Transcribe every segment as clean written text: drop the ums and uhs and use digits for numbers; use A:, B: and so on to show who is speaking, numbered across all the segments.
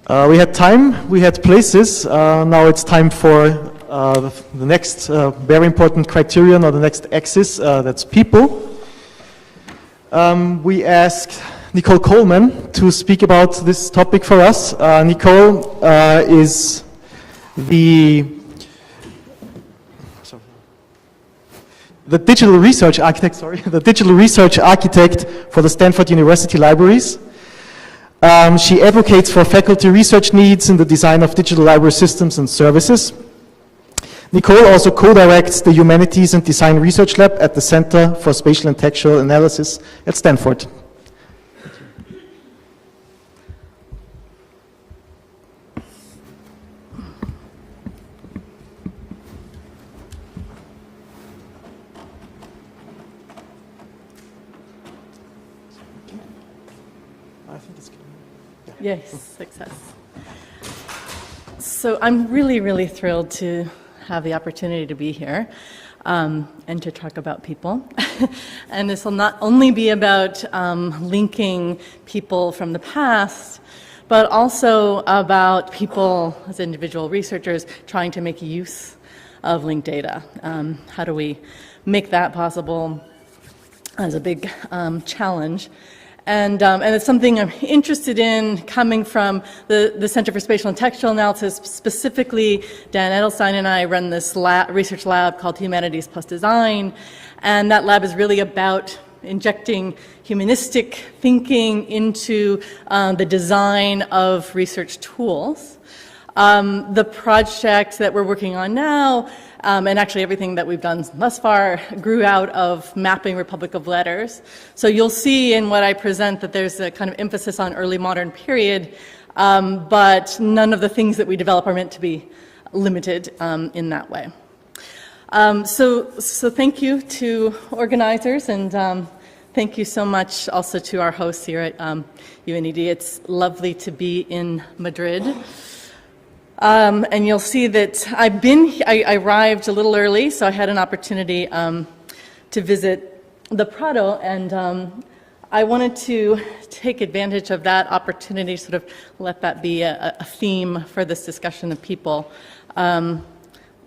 A: We had time, we had places. Now it's time for the next very important criterion, or the next axis, that's people. We asked Nicole Coleman to speak about this topic for us. Nicole is the digital research architect, the digital research architect for the Stanford University Libraries. She advocates for faculty research needs in the design of digital library systems and services. Nicole also co-directs the Humanities and Design Research Lab at the Center for Spatial and Textual Analysis at Stanford.
B: Yes, success. So I'm really thrilled to have the opportunity to be here and to talk about people. And this will not only be about linking people from the past, but also about people as individual researchers trying to make use of linked data. How do we make that possible as a big challenge? And it's something I'm interested in coming from the Center for Spatial and Textual Analysis. Specifically, Dan Edelstein and I run this research lab called Humanities plus Design. And that lab is really about injecting humanistic thinking into the design of research tools. The project that we're working on now, and actually everything that we've done thus far, grew out of mapping Republic of Letters. So you'll see in what I present that there's a kind of emphasis on early modern period, but none of the things that we develop are meant to be limited in that way. So thank you to organizers, and thank you so much also to our hosts here at UNED. It's lovely to be in Madrid. And you'll see that I arrived a little early, so I had an opportunity to visit the Prado, and I wanted to take advantage of that opportunity, sort of let that be a theme for this discussion of people,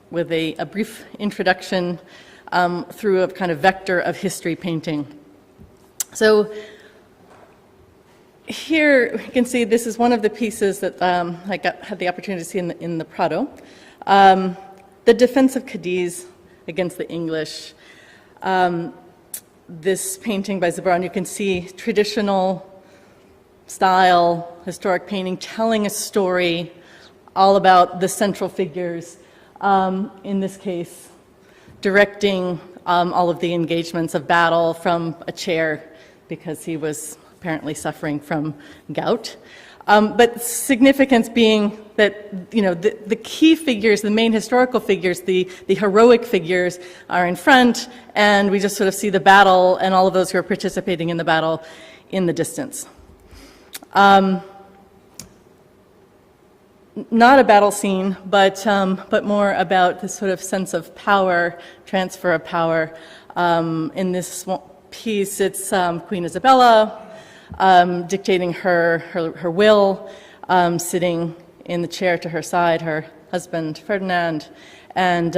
B: with a brief introduction through a kind of vector of history painting. So here you can see this is one of the pieces that I had the opportunity to see in the Prado. The defense of Cadiz against the English. This painting by Zebran, you can see traditional style, historic painting, telling a story all about the central figures. In this case, directing all of the engagements of battle from a chair because he was apparently suffering from gout. But significance being that, you know, the key figures, the main historical figures, the heroic figures are in front, and we just sort of see the battle and all of those who are participating in the battle in the distance. Not a battle scene, but more about this sort of sense of power, transfer of power. In this piece, it's Queen Isabella, dictating her will, sitting in the chair to her side, her husband Ferdinand, and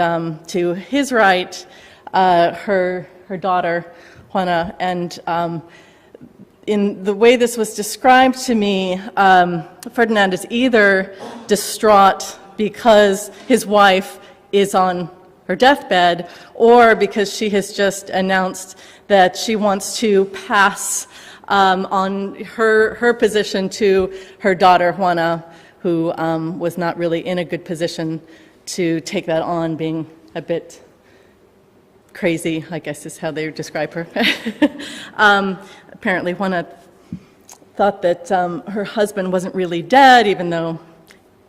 B: to his right, her daughter Juana. And in the way this was described to me, Ferdinand is either distraught because his wife is on her deathbed, or because she has just announced that she wants to pass on her position to her daughter Juana, who was not really in a good position to take that on, being a bit crazy, I guess is how they describe her. Apparently Juana thought that her husband wasn't really dead, even though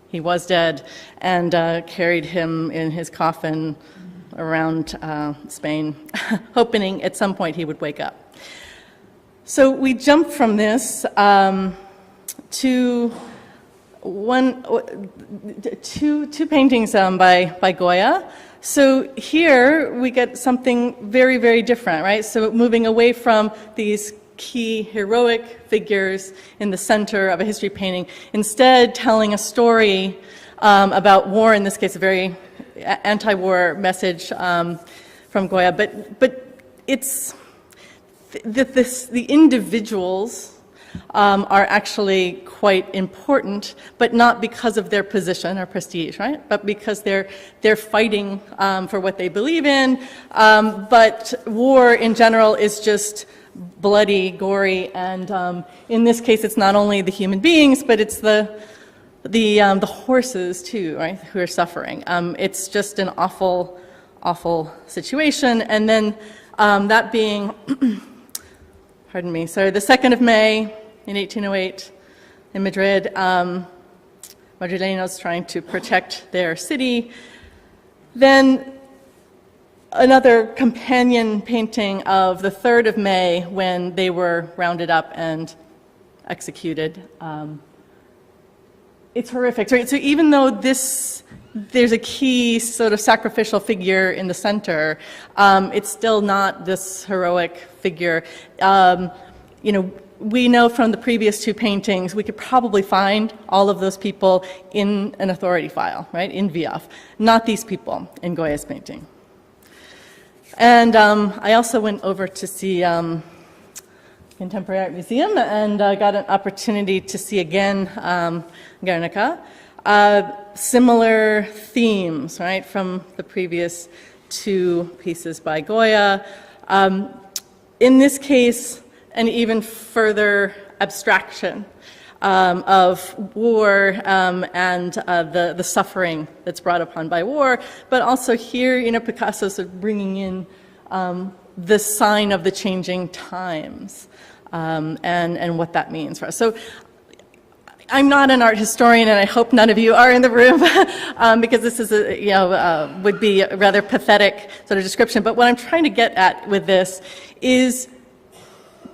B: he was dead, and carried him in his coffin around Spain, hoping at some point he would wake up. So we jump from this to two paintings by Goya. So here we get something very, very different, right? So moving away from these key heroic figures in the center of a history painting, instead telling a story about war, in this case a very anti-war message from Goya, but it's the individuals are actually quite important, but not because of their position or prestige, right? But because they're fighting for what they believe in. But war in general is just bloody, gory, and in this case, it's not only the human beings, but it's the horses too, right? Who are suffering. It's just an awful, awful situation. And then that being, pardon me, sorry, the 2nd of May. In 1808, in Madrid, Madrileños trying to protect their city. Then another companion painting of the 3rd of May when they were rounded up and executed. It's horrific. So even though there's a key sort of sacrificial figure in the center, it's still not this heroic figure. We know from the previous 2 paintings, we could probably find all of those people in an authority file, right, in VIAF, not these people in Goya's painting. And I also went over to see Contemporary Art Museum and got an opportunity to see again Guernica. Similar themes, right, from the previous 2 pieces by Goya. In this case, an even further abstraction of war and the suffering that's brought upon by war, but also here, Picasso's sort of bringing in the sign of the changing times and what that means for us. So I'm not an art historian, and I hope none of you are in the room, because this is would be a rather pathetic sort of description. But what I'm trying to get at with this is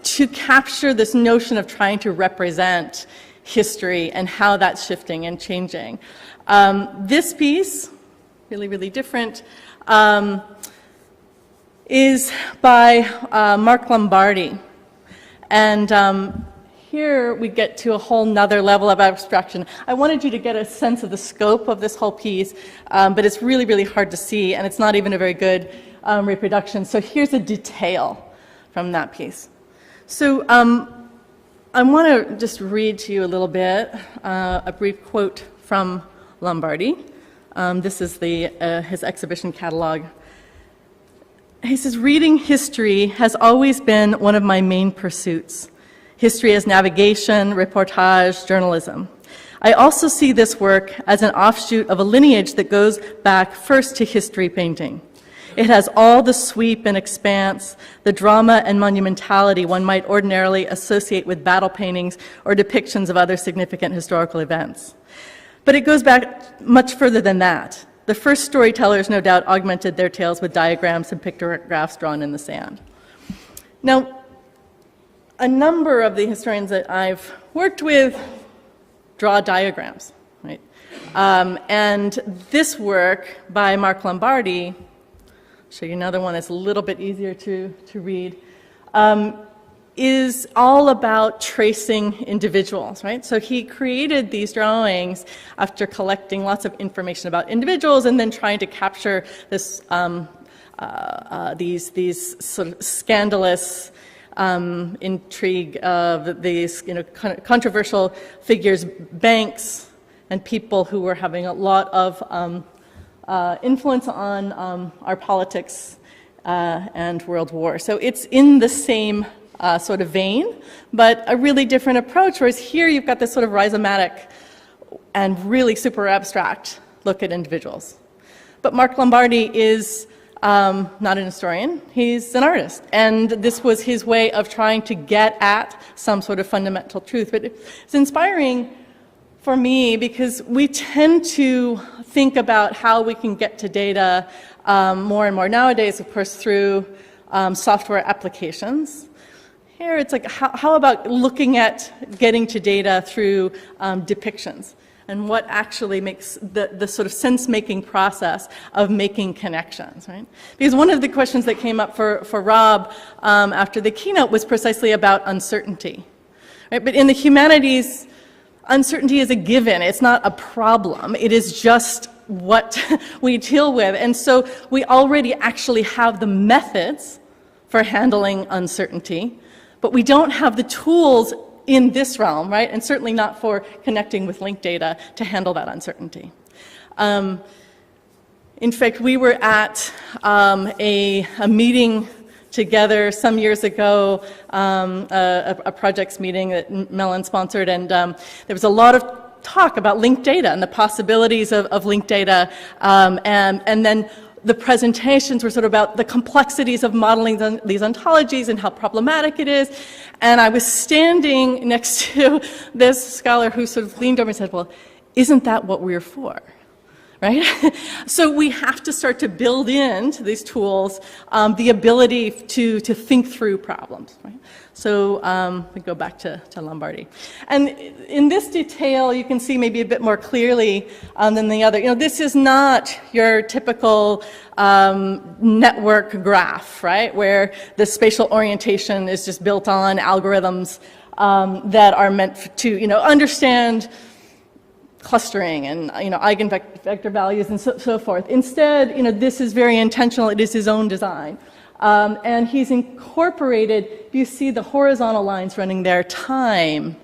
B: to capture this notion of trying to represent history and how that's shifting and changing. This piece, really, really different, is by Mark Lombardi. And here we get to a whole nother level of abstraction. I wanted you to get a sense of the scope of this whole piece, but it's really, really hard to see, and it's not even a very good reproduction. So here's a detail from that piece. So I want to just read to you a little bit, a brief quote from Lombardi. This is his exhibition catalog. He says, "Reading history has always been one of my main pursuits. History as navigation, reportage, journalism. I also see this work as an offshoot of a lineage that goes back first to history painting. It has all the sweep and expanse, the drama and monumentality one might ordinarily associate with battle paintings or depictions of other significant historical events. But it goes back much further than that. The first storytellers no doubt augmented their tales with diagrams and pictographs drawn in the sand." Now, a number of the historians that I've worked with draw diagrams, right? And this work by Mark Lombardi, show you another one that's a little bit easier to read, is all about tracing individuals, right? So he created these drawings after collecting lots of information about individuals and then trying to capture this, these sort of scandalous intrigue of these controversial figures, banks, and people who were having a lot of influence on our politics and world war. So it's in the same sort of vein, but a really different approach, whereas here you've got this sort of rhizomatic and really super abstract look at individuals. But Mark Lombardi is not an historian, he's an artist, and this was his way of trying to get at some sort of fundamental truth. But it's inspiring for me because we tend to think about how we can get to data more and more nowadays, of course, through software applications. Here it's like, how about looking at getting to data through depictions? and what actually makes the sort of sense-making process of making connections, right? Because one of the questions that came up for Rob after the keynote was precisely about uncertainty, right? But in the humanities, uncertainty is a given. It's not a problem. It is just what we deal with. And so we already actually have the methods for handling uncertainty, but we don't have the tools in this realm, right? And certainly not for connecting with linked data to handle that uncertainty. In fact, we were at a meeting together some years ago, a projects meeting that Mellon sponsored, and there was a lot of talk about linked data and the possibilities of linked data, and then the presentations were sort of about the complexities of modeling these ontologies and how problematic it is. And I was standing next to this scholar who sort of leaned over and said, well, isn't that what we're for? Right? So we have to start to build into these tools the ability to think through problems. Right? So we go back to Lombardi. And in this detail, you can see maybe a bit more clearly than the other. You know, this is not your typical network graph, right? Where the spatial orientation is just built on algorithms that are meant to, you know, understand clustering and, you know, eigenvector values and so forth. Instead, you know, this is very intentional. It is his own design. And he's incorporated, you see the horizontal lines running there, time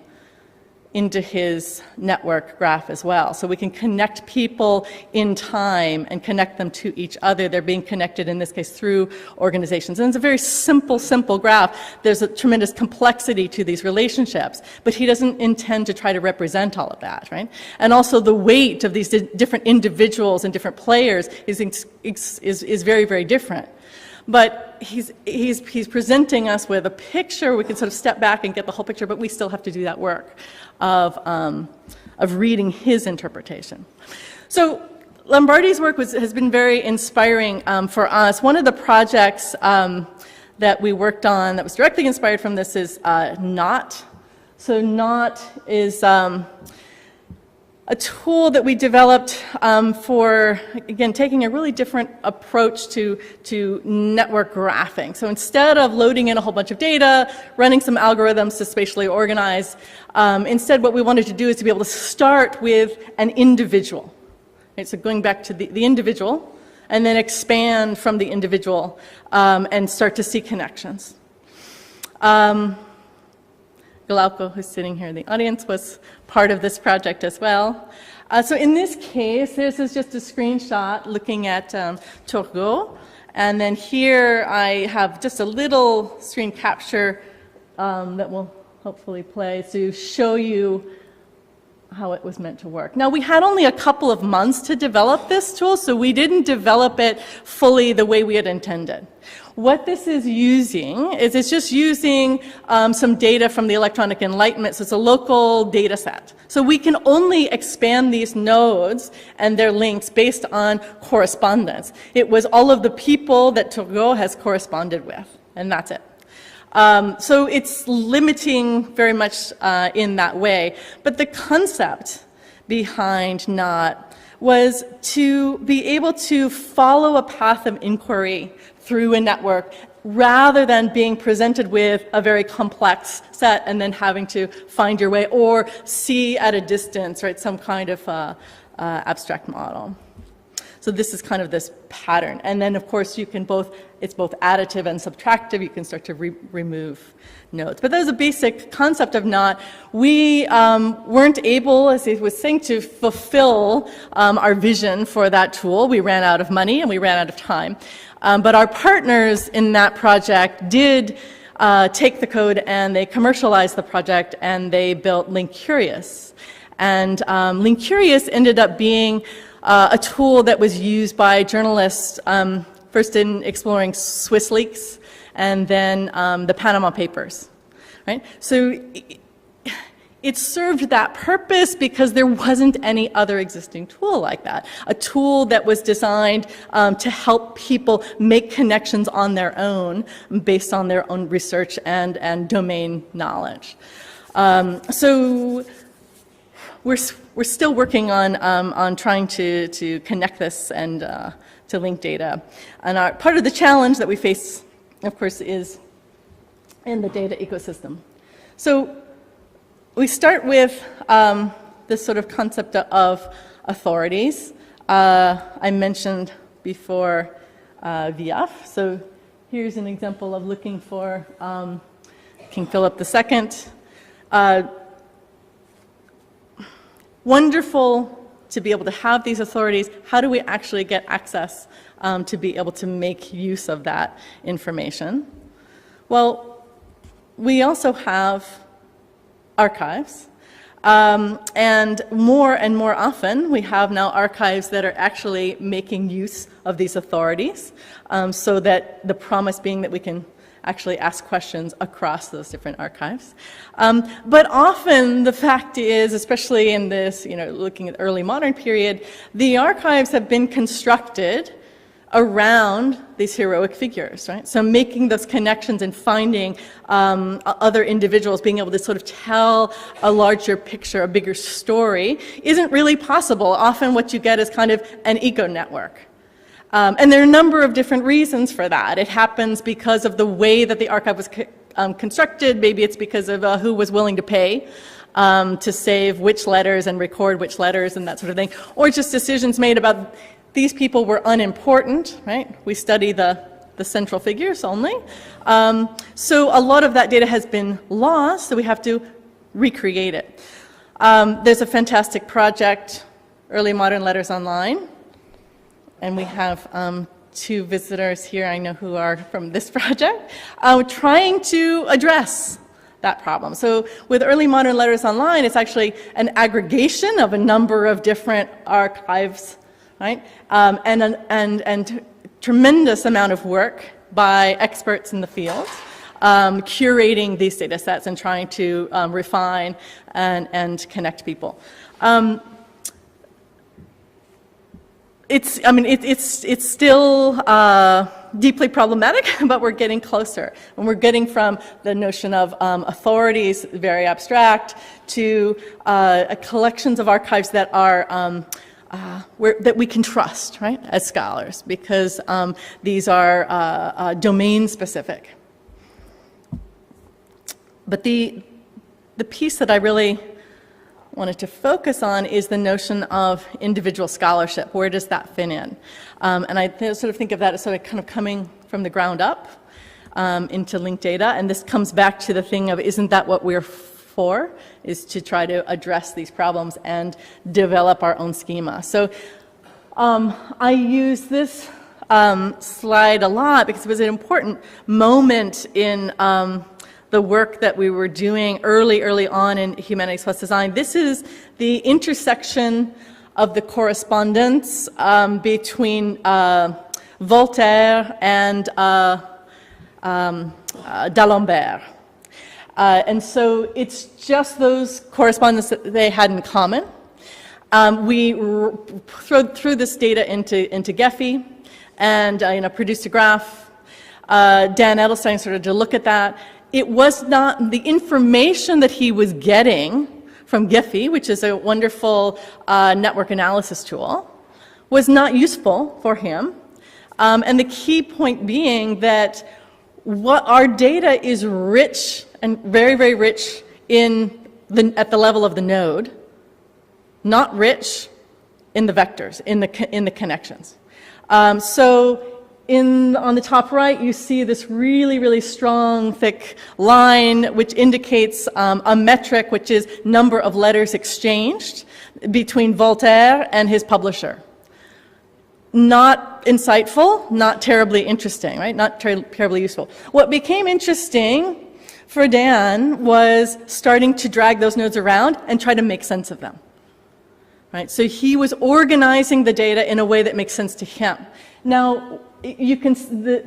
B: into his network graph as well. So we can connect people in time and connect them to each other. They're being connected, in this case, through organizations. And it's a very simple graph. There's a tremendous complexity to these relationships, but he doesn't intend to try to represent all of that, right? And also the weight of these different individuals and different players is very, very different. But he's presenting us with a picture. We can sort of step back and get the whole picture, but we still have to do that work of reading his interpretation. So Lombardi's work has been very inspiring for us. One of the projects that we worked on that was directly inspired from this is NOT. So NOT is a tool that we developed for, again, taking a really different approach to network graphing. So instead of loading in a whole bunch of data, running some algorithms to spatially organize, instead what we wanted to do is to be able to start with an individual. Right? So going back to the individual, and then expand from the individual and start to see connections. Glauco, who's sitting here in the audience, was part of this project as well. So in this case, this is just a screenshot looking at Turgot. And then here I have just a little screen capture that will hopefully play to show you how it was meant to work. Now, we had only a couple of months to develop this tool, so we didn't develop it fully the way we had intended. What this is using is it's just using some data from the Electronic Enlightenment, so it's a local data set. So we can only expand these nodes and their links based on correspondence. It was all of the people that Turgot has corresponded with, and that's it. So it's limiting very much in that way. But the concept behind NOT was to be able to follow a path of inquiry through a network rather than being presented with a very complex set and then having to find your way or see at a distance, right, some kind of abstract model. So this is kind of this pattern. And then, of course, you can it's both additive and subtractive. You can start to remove nodes. But that was a basic concept of NOT. We weren't able, as I was saying, to fulfill our vision for that tool. We ran out of money and we ran out of time. But our partners in that project did take the code and they commercialized the project and they built Linkurious. And Linkurious ended up being a tool that was used by journalists first in exploring Swiss leaks and then the Panama Papers, right? So it served that purpose because there wasn't any other existing tool like that. A tool that was designed to help people make connections on their own based on their own research and domain knowledge. So we're we're still working on trying to connect this and to link data. And part of the challenge that we face, of course, is in the data ecosystem. So we start with this sort of concept of authorities. I mentioned before VF. So here's an example of looking for King Philip II. Wonderful to be able to have these authorities. How do we actually get access to be able to make use of that information? Well, we also have archives. And more often, we have now archives that are actually making use of these authorities, so that the promise being that we can actually ask questions across those different archives. But often the fact is, especially in this, looking at early modern period, the archives have been constructed around these heroic figures, right? So making those connections and finding other individuals, being able to sort of tell a larger picture, a bigger story, isn't really possible. Often what you get is kind of an eco network. And there are a number of different reasons for that. It happens because of the way that the archive was constructed. Maybe it's because of who was willing to pay to save which letters and record which letters and that sort of thing. Or just decisions made about these people were unimportant, right? We study the central figures only. So a lot of that data has been lost, so we have to recreate it. There's a fantastic project, Early Modern Letters Online. And we have 2 visitors here I know who are from this project, trying to address that problem. So with Early Modern Letters Online, it's actually an aggregation of a number of different archives, right? And tremendous amount of work by experts in the field, curating these data sets and trying to refine and connect people. It's still deeply problematic, but we're getting closer. And we're getting from the notion of authorities, very abstract, to collections of archives that are that we can trust, right, as scholars, because these are domain specific. But the piece that I really wanted to focus on is the notion of individual scholarship. Where does that fit in? And I sort of think of that as sort of kind of coming from the ground up into linked data. And this comes back to the thing of, isn't that what we're for, is to try to address these problems and develop our own schema. So I use this slide a lot because it was an important moment in the work that we were doing early on in Humanities Plus Design. This is the intersection of the correspondence between Voltaire and d'Alembert. And so it's just those correspondence that they had in common. We threw this data into Gephi and produced a graph. Dan Edelstein started to look at that. It was not the information that he was getting from Gephi, which is a wonderful network analysis tool, was not useful for him. And the key point being that what our data is rich and very, very rich at the level of the node, not rich in the vectors, in the connections. So on the top right, you see this really, really strong, thick line, which indicates a metric, which is number of letters exchanged between Voltaire and his publisher. Not insightful, not terribly interesting, right? Not terribly useful. What became interesting for Dan was starting to drag those nodes around and try to make sense of them. Right? So he was organizing the data in a way that makes sense to him. Now, you can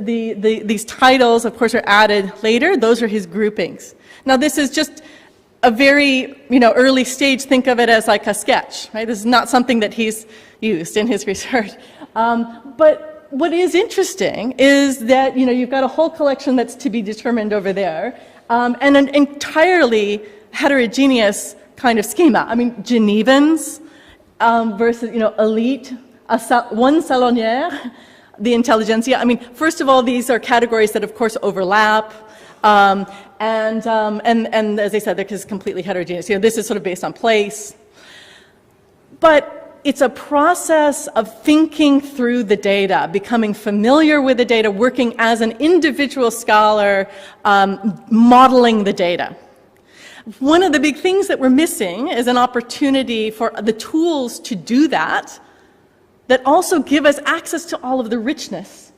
B: these titles, of course, are added later. Those are his groupings. Now, this is just a very early stage. Think of it as like a sketch, right? This is not something that he's used in his research. But what is interesting is that you've got a whole collection that's to be determined over there, and an entirely heterogeneous kind of schema. I mean, Genevans versus, elite, one salonière, the intelligentsia. I mean, first of all, these are categories that, of course, overlap. And as I said, they're just completely heterogeneous. This is sort of based on place. But it's a process of thinking through the data, becoming familiar with the data, working as an individual scholar, modeling the data. One of the big things that we're missing is an opportunity for the tools to do that also give us access to all of the richness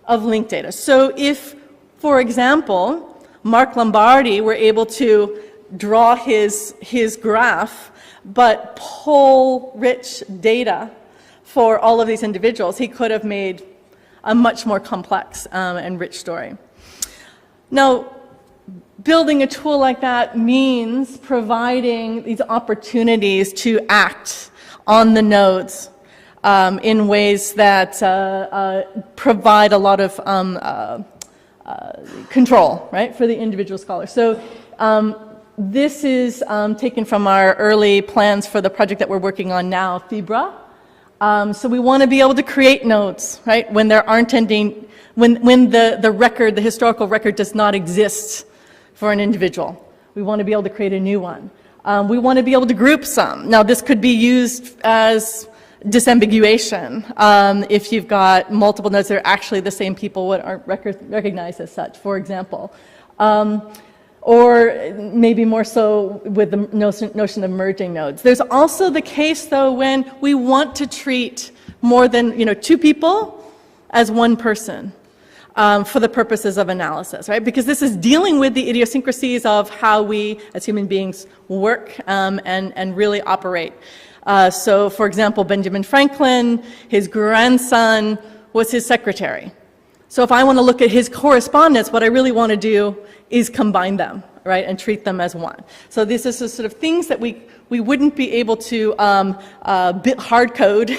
B: of linked data. So if, for example, Mark Lombardi were able to draw his graph but pull rich data for all of these individuals, he could have made a much more complex and rich story. Now, building a tool like that means providing these opportunities to act on the nodes in ways that provide a lot of control, right, for the individual scholar. So this is taken from our early plans for the project that we're working on now, Fibra. So we want to be able to create nodes, right, when there aren't any, when the record, the historical record does not exist for an individual. We want to be able to create a new one. We want to be able to group some. Now, this could be used as disambiguation if you've got multiple nodes that are actually the same people but aren't recognized as such, for example. Or maybe more so with the notion of merging nodes. There's also the case, though, when we want to treat more than two people as one person for the purposes of analysis, right? Because this is dealing with the idiosyncrasies of how we, as human beings, work and really operate. So, for example, Benjamin Franklin, his grandson was his secretary. So if I want to look at his correspondence, what I really want to do is combine them, right, and treat them as one. So this is the sort of things that we wouldn't be able to hard code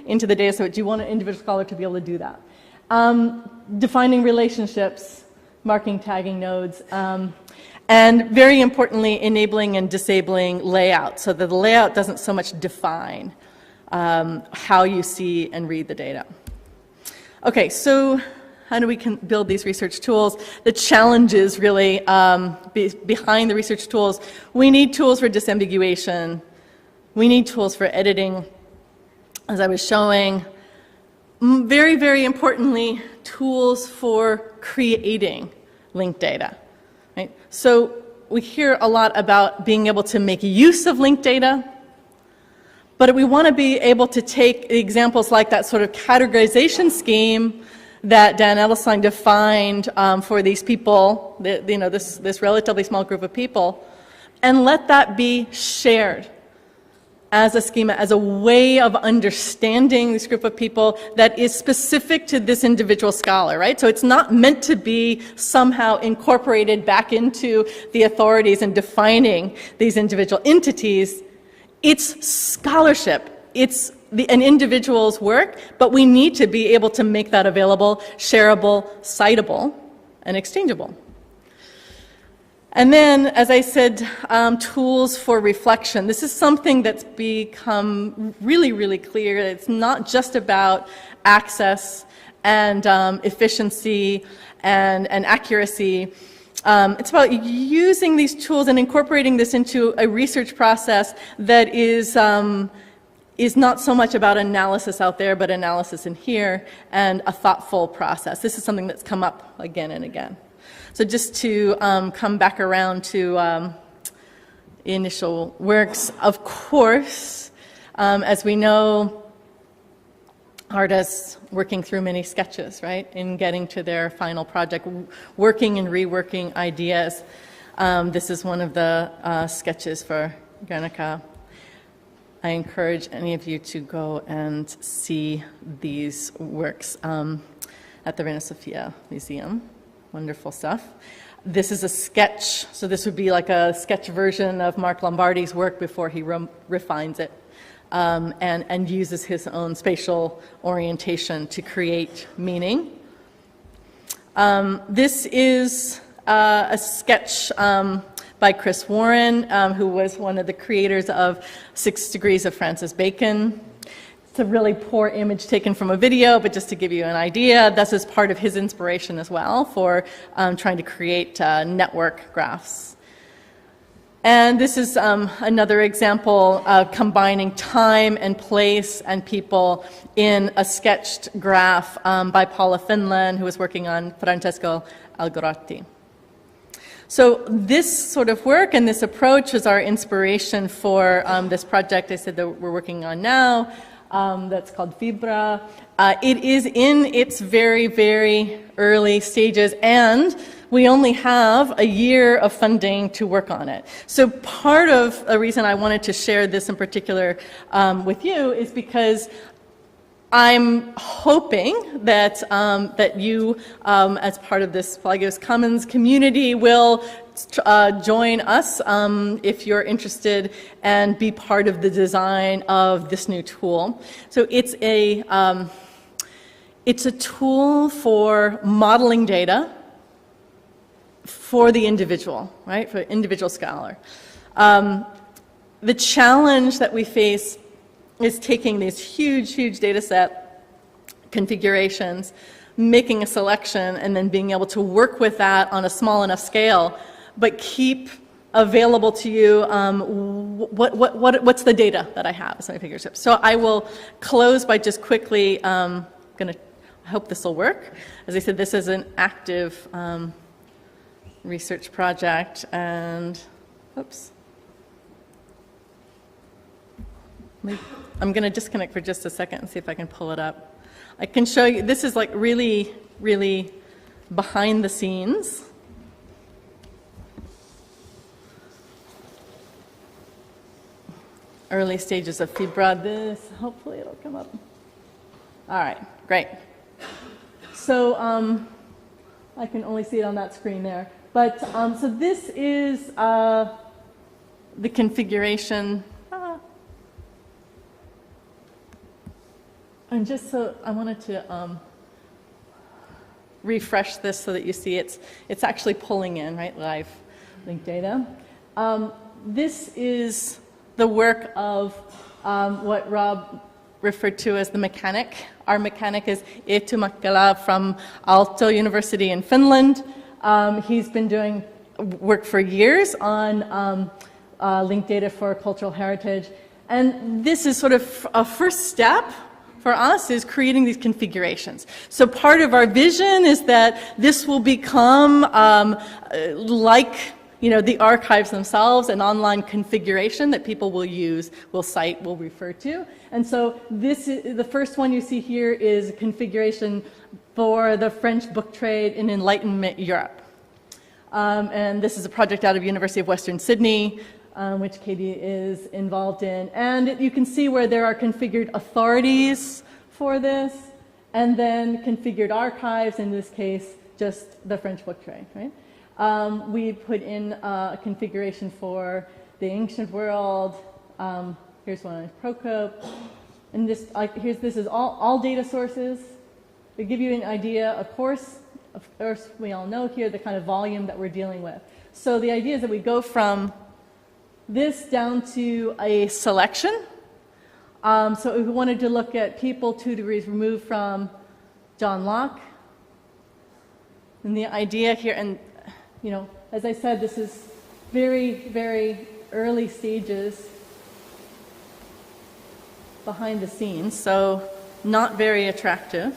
B: into the data. So do you want an individual scholar to be able to do that? Defining relationships, marking, tagging nodes, and very importantly, enabling and disabling layout so that the layout doesn't so much define how you see and read the data. Okay, so how do we build these research tools? The challenges really behind the research tools. We need tools for disambiguation. We need tools for editing, as I was showing. Very, very importantly, tools for creating linked data. Right? So we hear a lot about being able to make use of linked data, but we want to be able to take examples like that sort of categorization scheme that Dan Edelstein defined for these people, this relatively small group of people, and let that be shared as a schema, as a way of understanding this group of people that is specific to this individual scholar, right? So it's not meant to be somehow incorporated back into the authorities and defining these individual entities. It's scholarship. It's an individual's work, but we need to be able to make that available, shareable, citable, and exchangeable. And then, as I said, tools for reflection. This is something that's become really, really clear. It's not just about access and efficiency and accuracy. It's about using these tools and incorporating this into a research process that is not so much about analysis out there, but analysis in here, and a thoughtful process. This is something that's come up again and again. So just to come back around to initial works, of course, as we know, artists working through many sketches, right, in getting to their final project, working and reworking ideas. This is one of the sketches for Guernica. I encourage any of you to go and see these works at the Reina Sofia Museum. Wonderful stuff. This is a sketch, so this would be like a sketch version of Mark Lombardi's work before he refines it and uses his own spatial orientation to create meaning. This is a sketch by Chris Warren, who was one of the creators of 6 Degrees of Francis Bacon. It's a really poor image taken from a video, but just to give you an idea, this is part of his inspiration as well for trying to create network graphs. And this is another example of combining time and place and people in a sketched graph by Paula Finlan, who was working on Francesco Algarotti. So this sort of work and this approach was our inspiration for this project I said that we're working on now. That's called Fibra. It is in its very, very early stages, and we only have a year of funding to work on it. So part of the reason I wanted to share this in particular with you is because I'm hoping that, that you, as part of this Pelagos Commons community, will join us if you're interested and be part of the design of this new tool. So it's a tool for modeling data for the individual, right, for the individual scholar. The challenge that we face is taking these huge, huge data set configurations, making a selection, and then being able to work with that on a small enough scale, but keep available to you what's the data that I have as my figure tips. So I will close by just quickly I hope this will work. As I said, this is an active research project, and oops. I'm going to disconnect for just a second and see if I can pull it up. I can show you, this is like really, really behind the scenes. Early stages of Fibra. This, hopefully it'll come up. All right, great. So I can only see it on that screen there. But so this is the configuration. And just so I wanted to refresh this so that you see it's actually pulling in, right, live linked data. This is the work of what Rob referred to as the mechanic. Our mechanic is Eetu Makkala from Aalto University in Finland. He's been doing work for years on linked data for cultural heritage. And this is sort of a first step for us is creating these configurations. So part of our vision is that this will become like, you know, the archives themselves, an online configuration that people will use, will cite, will refer to. And so this is, the first one you see here is a configuration for the French book trade in Enlightenment Europe. And this is a project out of University of Western Sydney, which Katie is involved in. And you can see where there are configured authorities for this, and then configured archives, in this case, just the French book trade, right? We put in a configuration for the ancient world. Here's one on Procope. And this, this is all data sources. To give you an idea, of course, we all know here the kind of volume that we're dealing with. So the idea is that we go from this down to a selection. So if we wanted to look at people 2 degrees removed from John Locke, and the idea here, and you know, as I said, this is very, very early stages behind the scenes, so not very attractive.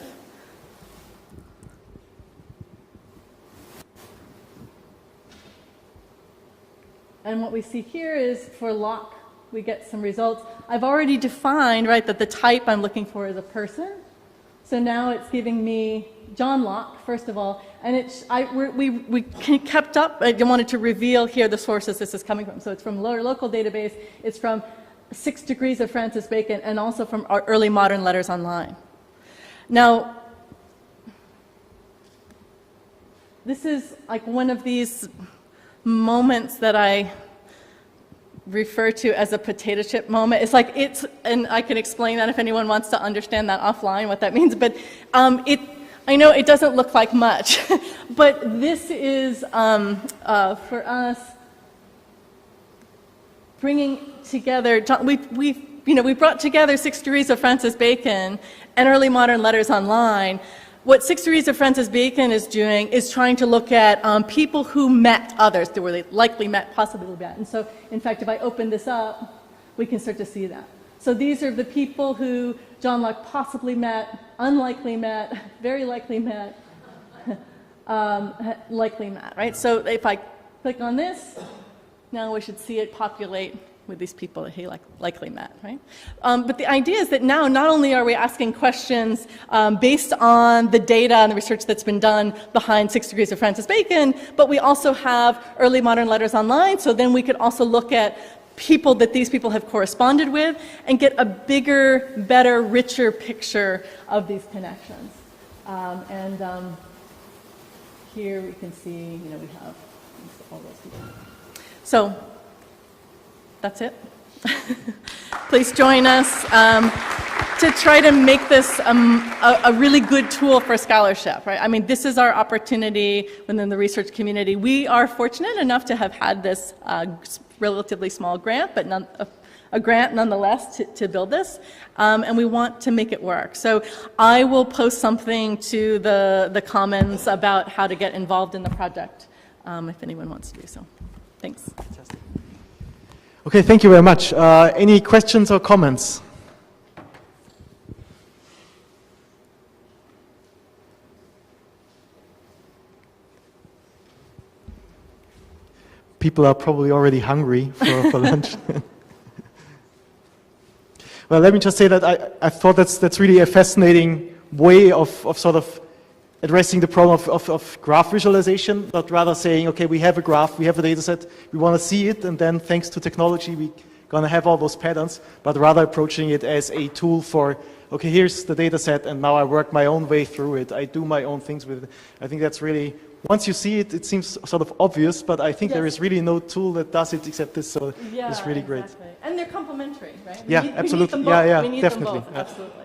B: And what we see here is for Locke, we get some results. I've already defined, right, that the type I'm looking for is a person. So now it's giving me John Locke, first of all, and we kept up. I wanted to reveal here the sources this is coming from. So it's from our local database. It's from 6 Degrees of Francis Bacon, and also from our early modern letters online. Now, this is like one of these moments that I refer to as a potato chip moment. It's like and I can explain that if anyone wants to understand that offline, what that means, but I know it doesn't look like much, but this is, for us, bringing together, we brought together 6 Degrees of Francis Bacon and early modern letters online. What 6 Degrees of Francis Bacon is doing is trying to look at people who met others, that were likely met, possibly met. And so, in fact, if I open this up, we can start to see that. So these are the people who John Locke possibly met, unlikely met, very likely met, likely met, right? So if I click on this, now we should see it populate with these people that he likely met, right? But the idea is that now not only are we asking questions based on the data and the research that's been done behind 6 Degrees of Francis Bacon, but we also have early modern letters online, so then we could also look at people that these people have corresponded with and get a bigger, better, richer picture of these connections. Here we can see, we have all those people. So that's it. Please join us to try to make this a really good tool for scholarship, right? I mean, this is our opportunity within the research community. We are fortunate enough to have had this relatively small grant, but a grant nonetheless to build this, and we want to make it work. So I will post something to the Commons about how to get involved in the project, if anyone wants to do so. Thanks.
A: Fantastic. Okay, thank you very much. Any questions or comments? People are probably already hungry for lunch. Well, let me just say that I thought that's really a fascinating way of sort of addressing the problem of graph visualization, but rather saying, okay, we have a graph, we have a data set, we want to see it, and then thanks to technology, we're going to have all those patterns, but rather approaching it as a tool for, okay, here's the data set, and now I work my own way through it. I do my own things with it. I think that's really, once you see it, it seems sort of obvious, but I think there is really no tool that does it except this, so it's really great.
B: And they're complementary, right?
A: Yeah, absolutely. Yeah,
B: we need
A: definitely.
B: them both, absolutely.